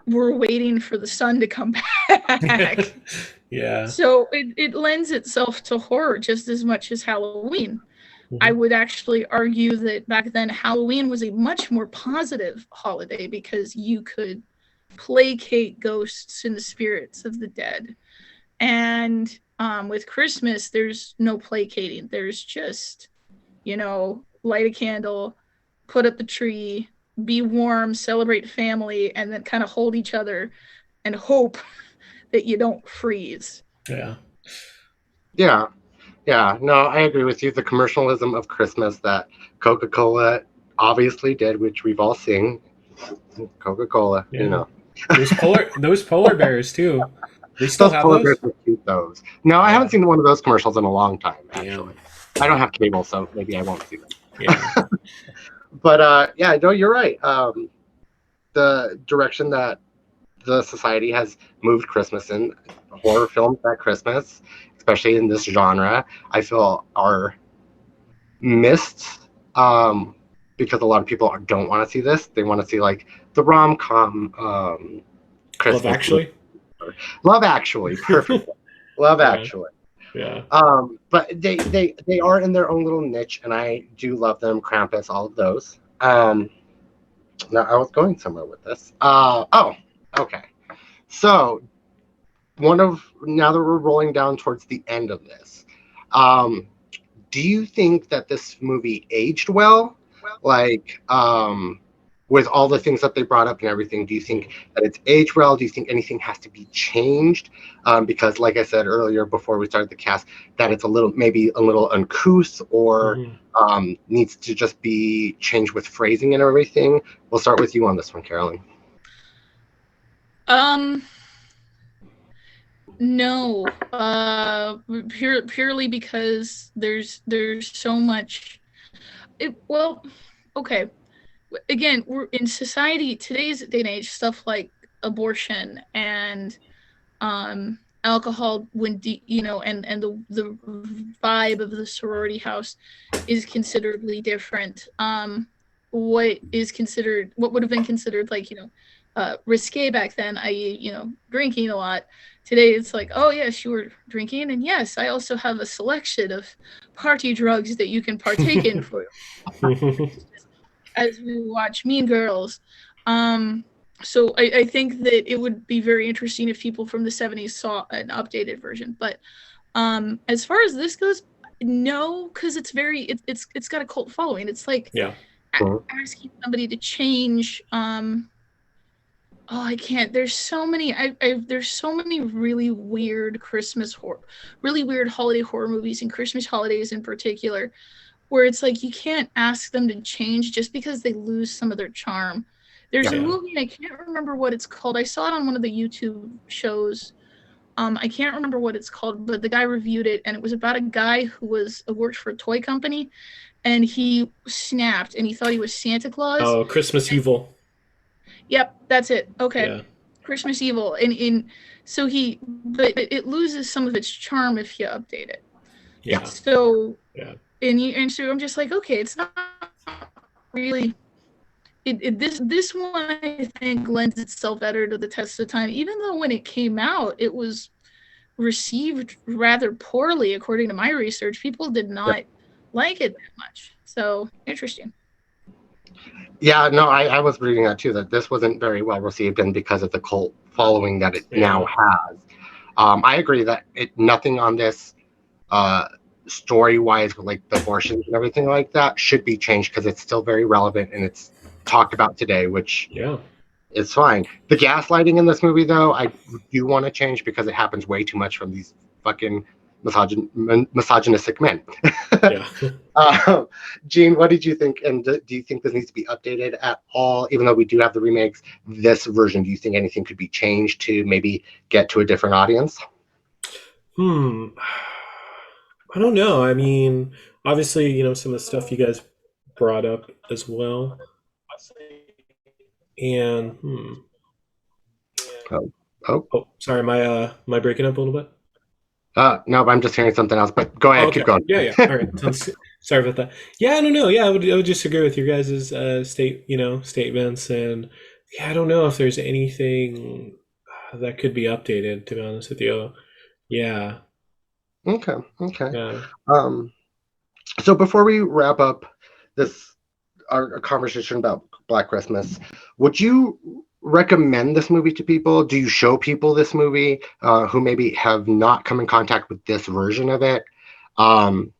were waiting for the sun to come back. Yeah. So it lends itself to horror just as much as Halloween. I would actually argue that back then Halloween was a much more positive holiday because you could placate ghosts and the spirits of the dead. And with Christmas, there's no placating. There's just, light a candle, put up the tree, be warm, celebrate family, and then kind of hold each other and hope that you don't freeze. Yeah. No, I agree with you. The commercialism of Christmas that Coca-Cola obviously did, which we've all seen. Coca-Cola, Those polar bears too. They still have polar those? bears are cute, those. No, I haven't seen one of those commercials in a long time, actually. Damn. I don't have cable, so maybe I won't see them. Yeah. But no, you're right. The direction that the society has moved Christmas in, horror films at Christmas, especially in this genre, I feel are missed, because a lot of people don't want to see this. They want to see like the rom-com Love Christmas Actually. movie. Love Actually, perfect. Love Yeah. Actually. Yeah. But they are in their own little niche, and I do love them. Krampus, all of those. Now I was going somewhere with this. Oh, okay. So now that we're rolling down towards the end of this, um, do you think that this movie aged well? Like, with all the things that they brought up and everything, do you think that it's aged well? Do you think anything has to be changed? Because, like I said earlier before we started the cast, that it's maybe a little uncouth, or needs to just be changed with phrasing and everything. We'll start with you on this one, Carolyn. No, purely because there's so much. Well, okay. Again, we're in society today's day and age. Stuff like abortion and alcohol, and the vibe of the sorority house is considerably different. What would have been considered like risque back then, i.e., drinking a lot. Today it's like, oh yes, you were drinking, and yes, I also have a selection of party drugs that you can partake in for as we watch Mean Girls. So I think that it would be very interesting if people from the 70s saw an updated version. But as far as this goes, no, because it's got a cult following. It's like asking somebody to change. I can't. There's so many. There's so many really weird really weird holiday horror movies, and Christmas holidays in particular, where it's like you can't ask them to change just because they lose some of their charm. There's a movie, and I can't remember what it's called. I saw it on one of the YouTube shows. I can't remember what it's called, but the guy reviewed it, and it was about a guy who worked for a toy company, and he snapped, and he thought he was Santa Claus. Oh, Christmas Evil. Yep, that's it. Okay. Yeah. Christmas Evil. But it loses some of its charm if you update it. Yeah. So so I'm just like, okay, it's not really this one I think lends itself better to the test of time, even though when it came out it was received rather poorly according to my research. People did not like it that much. So interesting. Yeah, no, I was reading that too, that this wasn't very well received, and because of the cult following that it now has. I agree that nothing on this story-wise with like the abortions and everything like that should be changed, because it's still very relevant and it's talked about today, which is fine. The gaslighting in this movie, though, I do want to change, because it happens way too much from these fucking misogynistic men. Gene, what did you think? And do you think this needs to be updated at all? Even though we do have the remakes, this version, do you think anything could be changed to maybe get to a different audience? I don't know. I mean, obviously, some of the stuff you guys brought up as well. And sorry, am I breaking up a little bit? No, I'm just hearing something else, but go ahead, keep going. Yeah. All right. Sorry about that. Yeah, I don't know. Yeah, I would just agree with your guys' statements, and I don't know if there's anything that could be updated, to be honest with you. Yeah. Okay. Yeah. So before we wrap up our conversation about Black Christmas, would you recommend this movie to people? Do you show people this movie who maybe have not come in contact with this version of it? And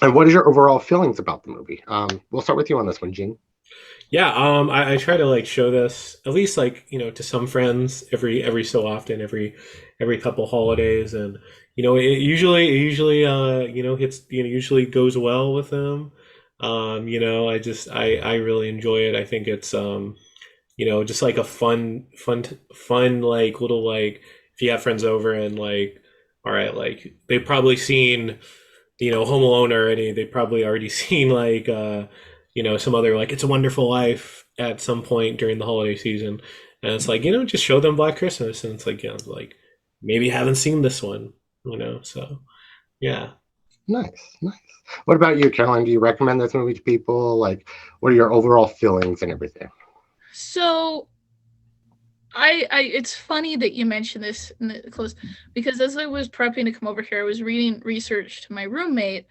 what is your overall feelings about the movie? We'll start with you on this one, Gene. Yeah, I try to show this at least to some friends every so often, every couple holidays, and it usually hits usually goes well with them. I really enjoy it. I think it's just like a fun little if you have friends over and all right, they've probably seen Home Alone already. They've probably already seen some other It's a Wonderful Life at some point during the holiday season, and it's just show them Black Christmas, and it's maybe haven't seen this one, so yeah. Nice, nice. What about you, Caroline? Do you recommend this movie to people? Like, what are your overall feelings and everything? So I it's funny that you mentioned this in the close, because as I was prepping to come over here, I was reading research to my roommate,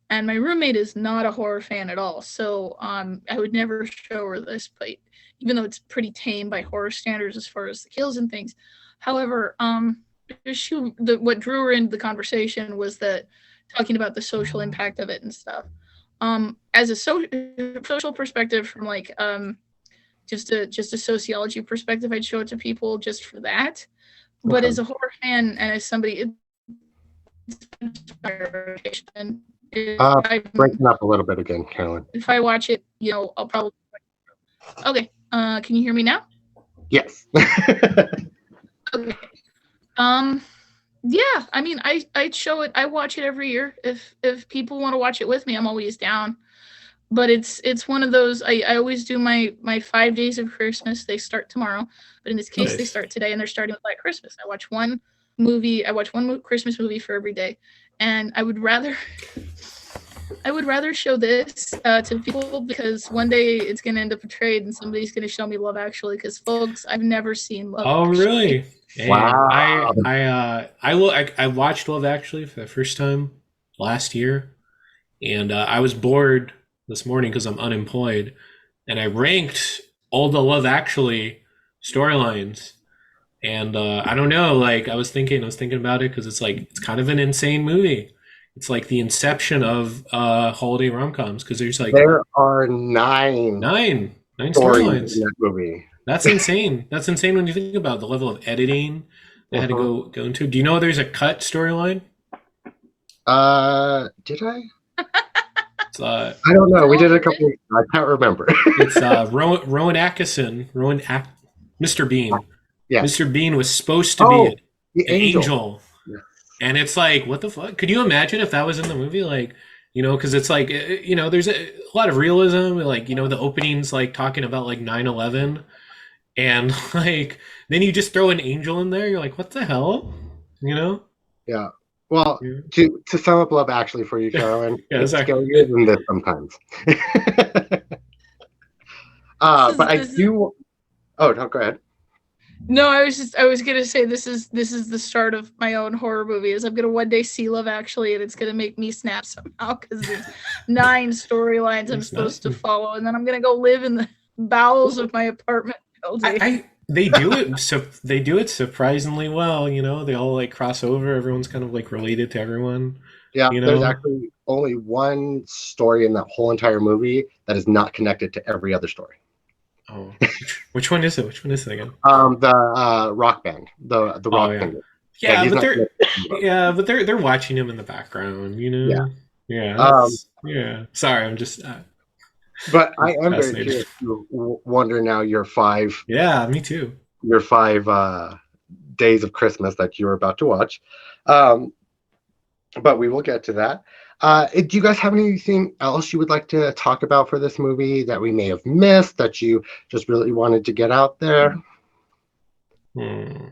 and my roommate is not a horror fan at all. So I would never show her this, but even though it's pretty tame by horror standards as far as the kills and things. However, what drew her into the conversation was that talking about the social impact of it and stuff. As a social perspective, from like just a sociology perspective, I'd show it to people just for that. But as a horror fan and as somebody, Breaking up a little bit again, Carolyn. if I watch it, I'll probably. Okay. Can you hear me now? Yes. Okay. Yeah. I mean, I show it. I watch it every year. If people want to watch it with me, I'm always down. But it's one of those. I always do my 5 days of Christmas. They start tomorrow, but in this case, They start today, and they're starting with Black Christmas. I watch one movie. I watch one Christmas movie for every day, and I would rather show this to people, because one day it's going to end up betrayed, and somebody's going to show me Love Actually. Because folks, I've never seen Love. Oh, Actually. really? Wow. I watched Love Actually for the first time last year, and I was bored this morning because I'm unemployed, and I ranked all the Love Actually storylines, and I don't know, like I was thinking about it, because it's kind of an insane movie. It's like the inception of holiday rom-coms, because there are nine storylines in that movie. That's insane. That's insane when you think about the level of editing they had to go into. Do you know there's a cut storyline? Did I? I don't know. We did a couple. I can't remember. It's Rowan Atkinson. Mr. Bean. Yeah. Mr. Bean was supposed to be the angel. Yeah. And it's like, what the fuck? Could you imagine if that was in the movie? Like, because it's like, there's a lot of realism. Like, the opening's like talking about like 9/11, and like then you just throw an angel in there. You're like, what the hell? Yeah. Well, to sum up Love Actually for you, Carolyn, it's scarier than this sometimes. But I do. Oh no, go ahead. No, I was gonna say this is the start of my own horror movie. Is I'm gonna one day see Love Actually, and it's gonna make me snap somehow, because there's 9 storylines I'm supposed to follow, and then I'm gonna go live in the bowels of my apartment building. They do it surprisingly well. They all like cross over. Everyone's kind of like related to everyone. Yeah, there's actually only one story in that whole entire movie that is not connected to every other story. Oh, which one is it? Which one is it again? The rock band, the rock band. Yeah, but they're watching him in the background. Yeah. Sorry, I'm just. But I am very curious to wonder now your 5. Yeah, me too. Your 5 days of Christmas that you're about to watch. But we will get to that. Do you guys have anything else you would like to talk about for this movie that we may have missed, that you just really wanted to get out there? Yeah,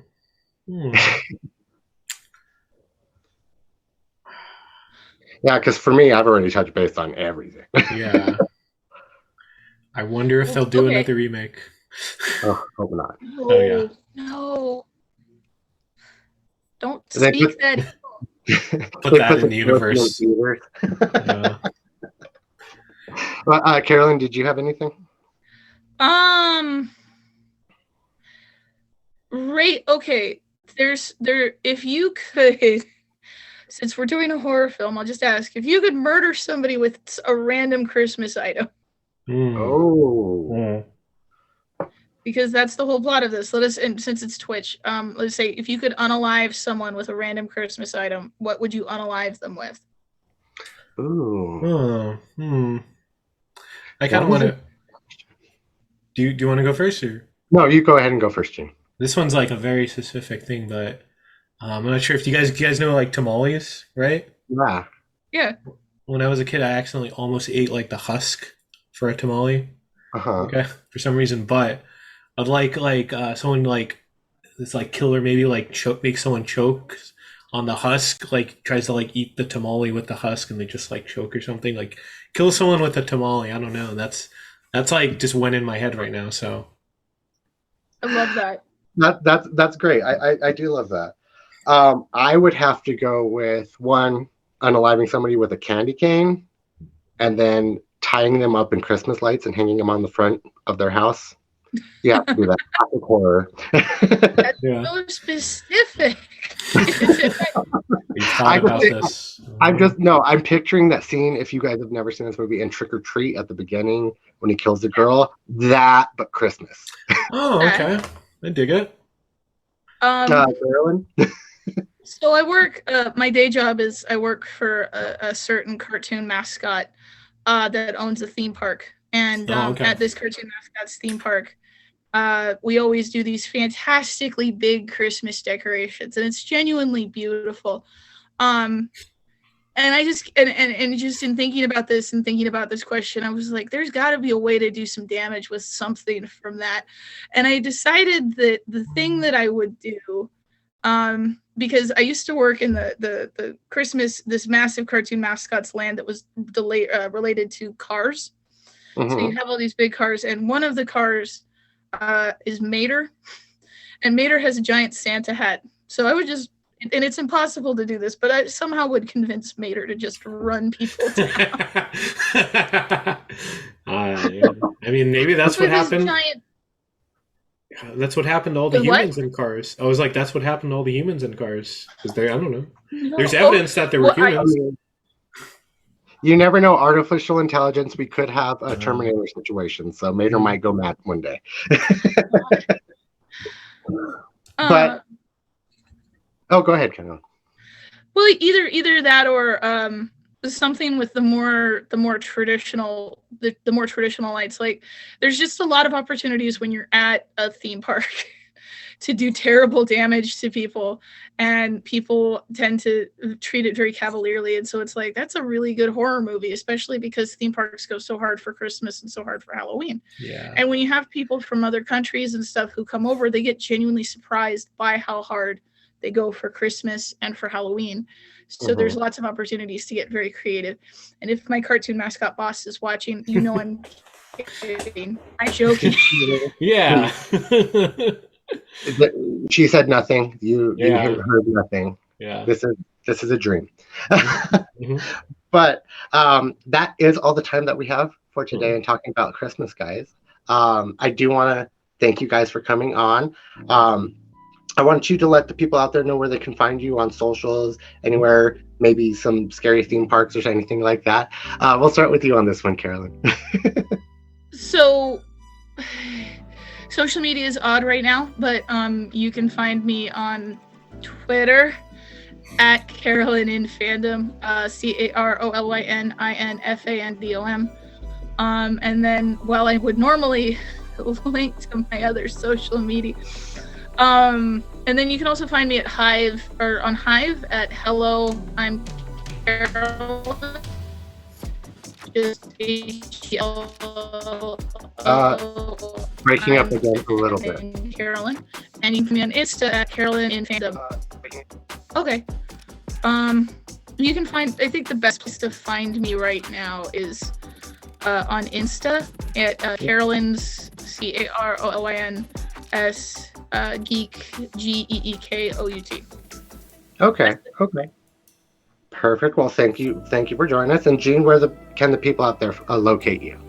because for me, I've already touched base on everything. Yeah. I wonder if they'll do another remake. Oh, hope not. Oh yeah. No. Don't speak that. Put that in the universe. Yeah. Carolyn, did you have anything? Right. Okay. If you could, since we're doing a horror film, I'll just ask, if you could murder somebody with a random Christmas item. Oh. Because that's the whole plot of this. And since it's Twitch, let's say if you could unalive someone with a random Christmas item, what would you unalive them with? Ooh. I kind of want to. Do you want to go first, or? No, you go ahead and go first, Gene. This one's like a very specific thing, but I'm not sure if you guys know like tamales, right? Yeah. Yeah. When I was a kid, I accidentally almost ate like the husk for a tamale. Okay, for some reason, but I'd like someone like this like killer maybe like make someone choke on the husk, like tries to like eat the tamale with the husk, and they just like choke or something. Like kill someone with a tamale. I don't know. That's like just went in my head right now. So I love that. That's great. I do love that. I would have to go with one, unaliving somebody with a candy cane, and then tying them up in Christmas lights and hanging them on the front of their house. Yeah, do that. Classic horror. That's yeah, so specific. we thought about this. I'm picturing that scene. If you guys have never seen this movie, in Trick or Treat at the beginning when he kills the girl, that but Christmas. Oh, okay. I dig it. Carolyn? So I work, my day job is I work for a certain cartoon mascot that owns a theme park. And at this cartoon mascot's theme park, we always do these fantastically big Christmas decorations, and it's genuinely beautiful. And I just and just in thinking about this and thinking about this question, I was like, there's got to be a way to do some damage with something from that. And I decided that the thing that I would do, because I used to work in the Christmas, this massive cartoon mascots land that was related to cars. Mm-hmm. So you have all these big cars, and one of the cars is Mater, and Mater has a giant Santa hat. So I would just, and it's impossible to do this, but I somehow would convince Mater to just run people down. I mean, maybe that's what happened. That's what happened to all the humans in cars. I was like, that's what happened to all the humans in cars. Because I don't know. No. There's evidence that there were humans. You never know. Artificial intelligence, we could have a Terminator situation. So Mater might go mad one day. But go ahead, Carolyn. Well, either that or something with the more traditional lights. Like, there's just a lot of opportunities when you're at a theme park to do terrible damage to people, and people tend to treat it very cavalierly. And so it's like, that's a really good horror movie, especially because theme parks go so hard for Christmas and so hard for Halloween. Yeah. And when you have people from other countries and stuff who come over, they get genuinely surprised by how hard they go for Christmas and for Halloween. So there's lots of opportunities to get very creative. And if my cartoon mascot boss is watching, you know I'm kidding. I'm joking. Yeah. She said nothing. You heard nothing. Yeah. This is a dream. But that is all the time that we have for today and talking about Christmas, guys. I do want to thank you guys for coming on. I want you to let the people out there know where they can find you on socials, anywhere, maybe some scary theme parks or anything like that. We'll start with you on this one, Carolyn. So, social media is odd right now, but you can find me on Twitter at Carolyn in Fandom, CarolynInFandom. And then, while I would normally link to my other social media, and then you can also find me at Hive, or on Hive at Hello, I'm Carolyn. Just breaking up again a little bit. Carolyn, and you can be on Insta at Carolyn in Fandom. Okay. You can find, I think the best place to find me right now is on Insta at Carolyn's CarolynS Geek GEEKOUT. Okay. Perfect. Well, thank you for joining us. And Gene, where can the people out there locate you?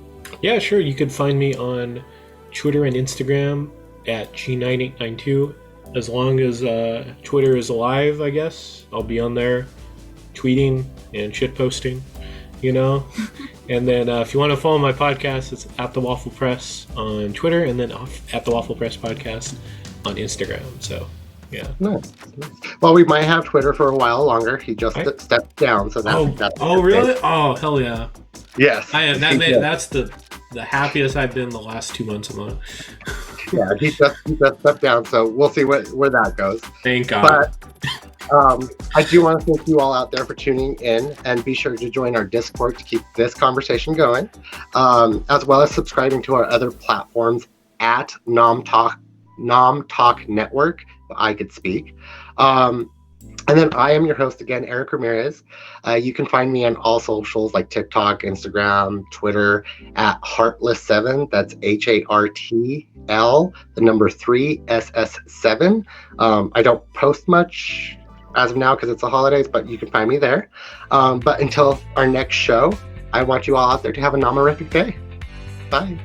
Yeah, sure. You can find me on Twitter and Instagram at G9892. As long as Twitter is alive, I guess I'll be on there tweeting and shit posting, you know. And then if you want to follow my podcast, it's at the Waffle Press on Twitter, and then at the Waffle Press podcast on Instagram. So yeah. Nice. Well, we might have Twitter for a while longer. He just stepped down, so that's really? Oh, hell yeah. Yes. That's the happiest I've been the last 2 months of month. Yeah, he just stepped down, so we'll see where that goes. Thank God. But I do want to thank you all out there for tuning in, and be sure to join our Discord to keep this conversation going, as well as subscribing to our other platforms at Nom Talk Network. I could speak. And then I am your host again, Erric Ramirez. You can find me on all socials like TikTok, Instagram, Twitter at Heartless7. That's HARTL, the number 3 SS7. I don't post much as of now because it's the holidays, but you can find me there. But until our next show, I want you all out there to have a nomorific day. Bye.